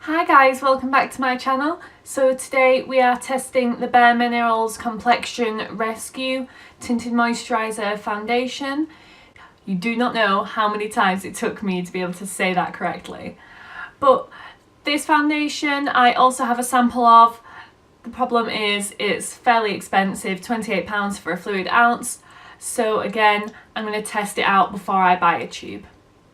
Hi guys, welcome back to my channel. So today we are testing the Bare Minerals Complexion Rescue Tinted Moisturiser Foundation. You do not know how many times it took me to be able to say that correctly. But this foundation I also have a sample of. The problem is it's fairly expensive, £28 for a fluid ounce. So again, I'm going to test it out before I buy a tube.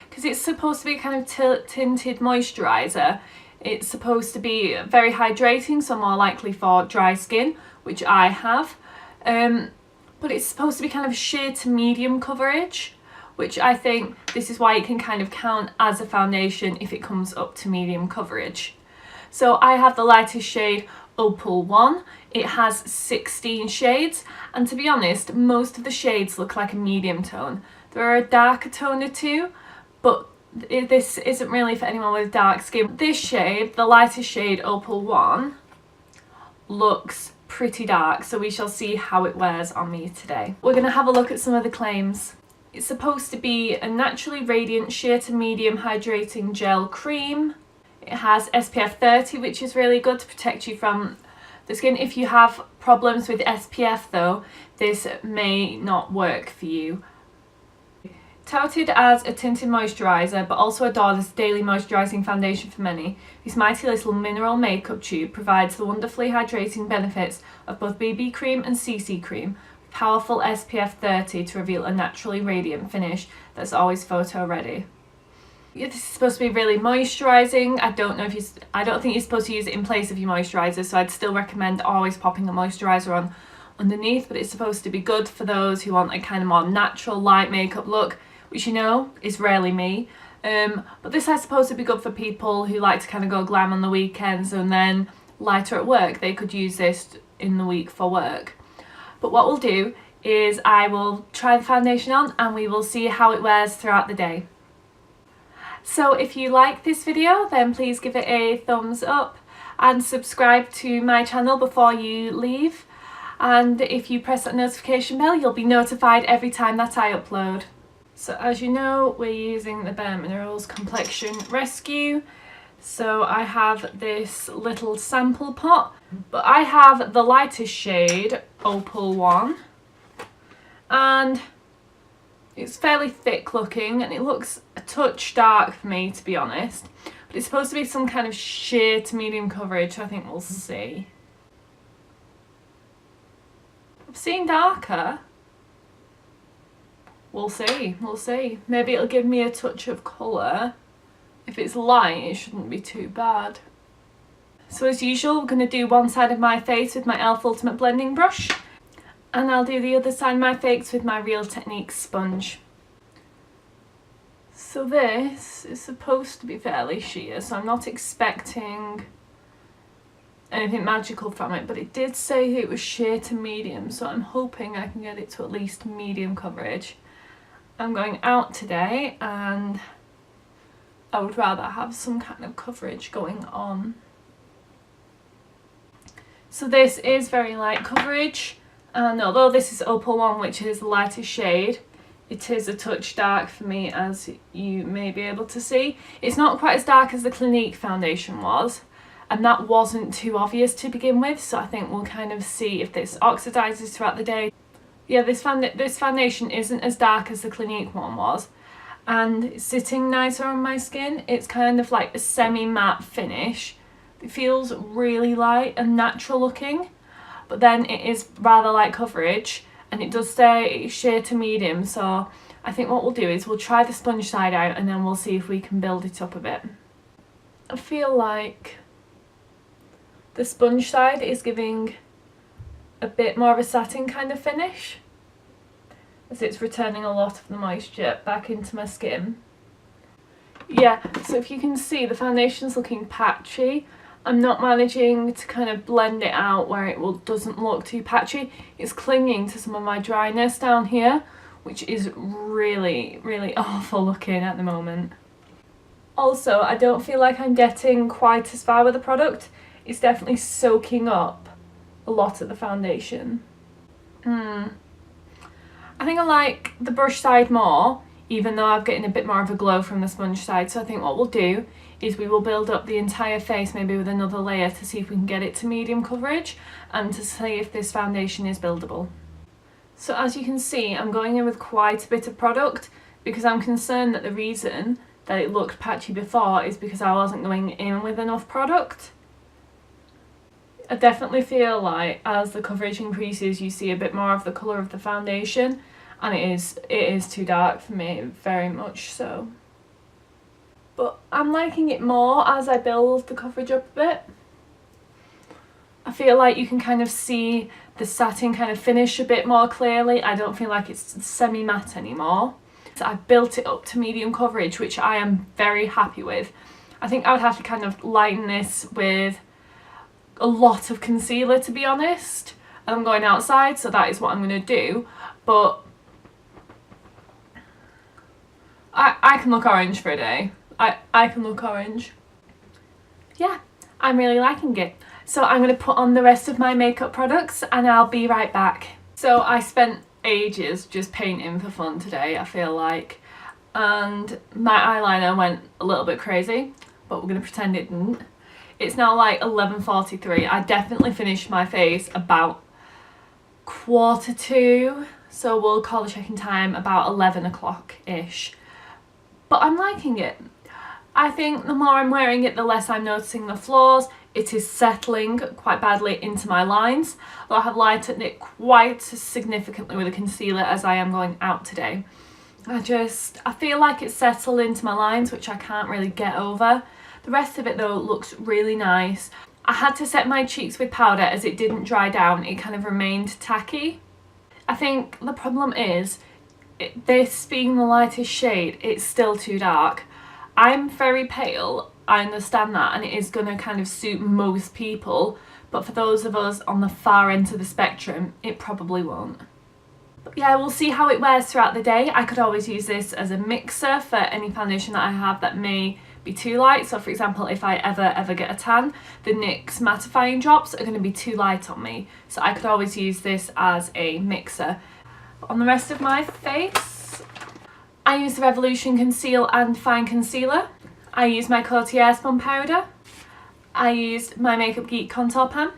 Because it's supposed to be a kind of tinted moisturiser. It's supposed to be very hydrating, so more likely for dry skin, which I have. But it's supposed to be kind of sheer to medium coverage, which I think this is why it can kind of count as a foundation if it comes up to medium coverage. So I have the lightest shade, Opal 1. It has 16 shades, and to be honest, most of the shades look like a medium tone. There are a darker tone or two, but this isn't really for anyone with dark skin. This shade, the lightest shade, Opal 1, looks pretty dark, so we shall see how it wears on me today. We're going to have a look at some of the claims. It's supposed to be a naturally radiant sheer to medium hydrating gel cream. It has SPF 30, which is really good to protect you from the skin. If you have problems with SPF though, this may not work for you. Touted as a tinted moisturiser, but also adored as a daily moisturising foundation for many, this mighty little mineral makeup tube provides the wonderfully hydrating benefits of both BB cream and CC cream, with powerful SPF 30 to reveal a naturally radiant finish that's always photo ready. Yeah, this is supposed to be really moisturising. I don't think you're supposed to use it in place of your moisturiser, so I'd still recommend always popping a moisturiser on underneath, but it's supposed to be good for those who want a kind of more natural light makeup look, which you know is rarely me. But this I suppose would be good for people who like to kind of go glam on the weekends and then lighter at work. They could use this in the week for work. But what we'll do is I will try the foundation on and we will see how it wears throughout the day. So if you like this video, then please give it a thumbs up and subscribe to my channel before you leave. And if you press that notification bell, you'll be notified every time that I upload. So as you know, we're using the Bare Minerals Complexion Rescue. So I have this little sample pot, but I have the lightest shade, Opal 1, and it's fairly thick looking and it looks a touch dark for me, to be honest. But it's supposed to be some kind of sheer to medium coverage, so I think we'll see. I've seen darker. We'll see. Maybe it'll give me a touch of colour. If it's light, it shouldn't be too bad. So as usual, we're going to do one side of my face with my e.l.f. Ultimate Blending Brush. And I'll do the other side of my face with my Real Techniques sponge. So this is supposed to be fairly sheer, so I'm not expecting anything magical from it, but it did say it was sheer to medium, so I'm hoping I can get it to at least medium coverage. I'm going out today and I would rather have some kind of coverage going on. So this is very light coverage, and although this is Opal 1, which is the lightest shade, it is a touch dark for me, as you may be able to see. It's not quite as dark as the Clinique foundation was, and that wasn't too obvious to begin with, so I think we'll kind of see if this oxidizes throughout the day. Yeah, this foundation isn't as dark as the Clinique one was, and it's sitting nicer on my skin. It's kind of like a semi-matte finish. It feels really light and natural looking, but then it is rather light coverage, and it does say sheer to medium, so I think what we'll do is we'll try the sponge side out and then we'll see if we can build it up a bit. I feel like the sponge side is giving a bit more of a satin kind of finish, as it's returning a lot of the moisture back into my skin. Yeah, so if you can see, the foundation's looking patchy. I'm not managing to kind of blend it out where it doesn't look too patchy. It's clinging to some of my dryness down here, which is really, really awful looking at the moment. Also, I don't feel like I'm getting quite as far with the product. It's definitely soaking up a lot of the foundation. I think I like the brush side more, even though I'm getting a bit more of a glow from the sponge side. So I think what we'll do is we will build up the entire face maybe with another layer to see if we can get it to medium coverage and to see if this foundation is buildable. So as you can see, I'm going in with quite a bit of product because I'm concerned that the reason that it looked patchy before is because I wasn't going in with enough product. I definitely feel like as the coverage increases you see a bit more of the colour of the foundation, and it is too dark for me, very much so. But I'm liking it more as I build the coverage up a bit. I feel like you can kind of see the satin kind of finish a bit more clearly. I don't feel like it's semi-matte anymore. So I've built it up to medium coverage, which I am very happy with. I think I would have to kind of lighten this with a lot of concealer, to be honest. And I'm going outside, so that is what I'm going to do. But I can look orange for a day. I can look orange. Yeah, I'm really liking it. So I'm going to put on the rest of my makeup products and I'll be right back. So I spent ages just painting for fun today, I feel like. And my eyeliner went a little bit crazy, but we're going to pretend it didn't. It's now like 11:43. I definitely finished my face about 1:45. So we'll call the check-in time about 11 o'clock-ish. But I'm liking it. I think the more I'm wearing it, the less I'm noticing the flaws. It is settling quite badly into my lines, though I have lightened it quite significantly with a concealer as I am going out today. I feel like it's settled into my lines, which I can't really get over. The rest of it though looks really nice. I had to set my cheeks with powder as it didn't dry down, it kind of remained tacky. I think the problem is, this being the lightest shade, it's still too dark. I'm very pale, I understand that, and it is going to kind of suit most people, but for those of us on the far end of the spectrum, it probably won't. But yeah, we'll see how it wears throughout the day. I could always use this as a mixer for any foundation that I have that may be too light. So for example, if I ever get a tan, the NYX mattifying drops are going to be too light on me. So I could always use this as a mixer. On the rest of my face, I use the Revolution Conceal and Fine Concealer. I use my Coty Airspun powder. I used my Makeup Geek contour pan.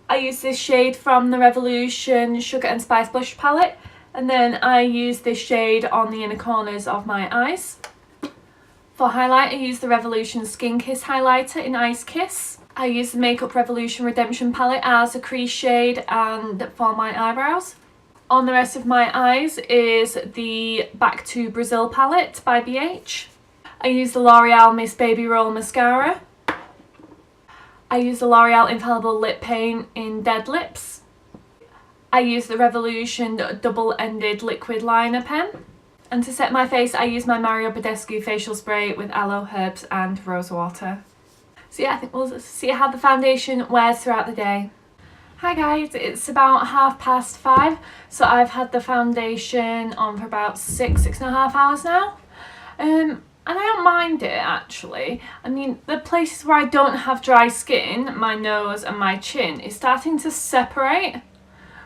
I use this shade from the Revolution Sugar and Spice Blush palette. And then I use this shade on the inner corners of my eyes. For highlight, I use the Revolution Skin Kiss highlighter in Ice Kiss. I use the Makeup Revolution Redemption palette as a crease shade and for my eyebrows. On the rest of my eyes is the Back to Brazil palette by BH. I use the L'Oreal Miss Baby Roll mascara. I use the L'Oreal Infallible Lip Paint in Dead Lips. I use the Revolution double-ended liquid liner pen. And to set my face, I use my Mario Badescu facial spray with aloe, herbs and rose water. So yeah, I think we'll see how the foundation wears throughout the day. Hi guys, it's about 5:30, so I've had the foundation on for about 6.5 hours now. And I don't mind it actually. I mean, the places where I don't have dry skin, my nose and my chin, is starting to separate,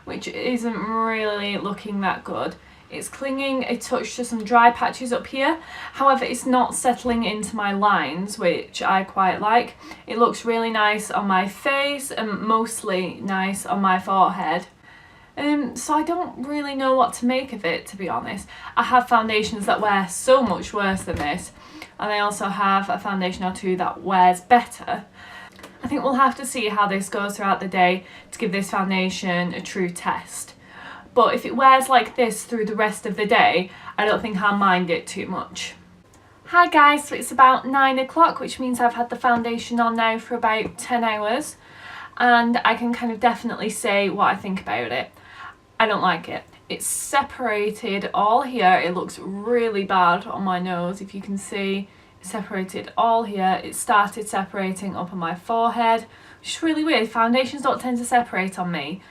which isn't really looking that good. It's clinging a touch to some dry patches up here. However, it's not settling into my lines, which I quite like. It looks really nice on my face and mostly nice on my forehead. So I don't really know what to make of it, to be honest. I have foundations that wear so much worse than this, and I also have a foundation or two that wears better. I think we'll have to see how this goes throughout the day to give this foundation a true test. But if it wears like this through the rest of the day, I don't think I'll mind it too much. Hi guys, so it's about 9 o'clock, which means I've had the foundation on now for about 10 hours. And I can kind of definitely say what I think about it. I don't like it. It's separated all here. It looks really bad on my nose, if you can see. It's separated all here. It started separating up on my forehead, which is really weird. Foundations don't tend to separate on me.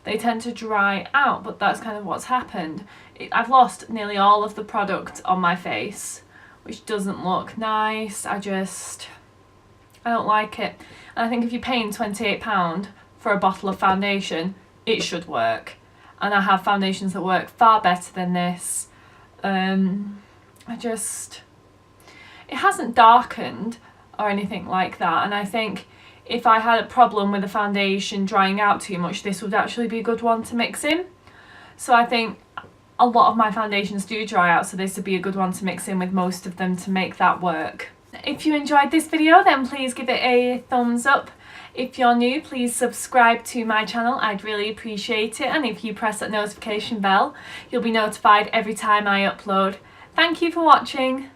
They tend to dry out, but that's kind of what's happened. I've lost nearly all of the product on my face, which doesn't look nice. I don't like it. And I think if you're paying £28 for a bottle of foundation, it should work. And I have foundations that work far better than this. it hasn't darkened or anything like that, and I think if I had a problem with the foundation drying out too much, this would actually be a good one to mix in. So I think a lot of my foundations do dry out, so this would be a good one to mix in with most of them to make that work. If you enjoyed this video, then please give it a thumbs up. If you're new, please subscribe to my channel, I'd really appreciate it, and if you press that notification bell, you'll be notified every time I upload. Thank you for watching.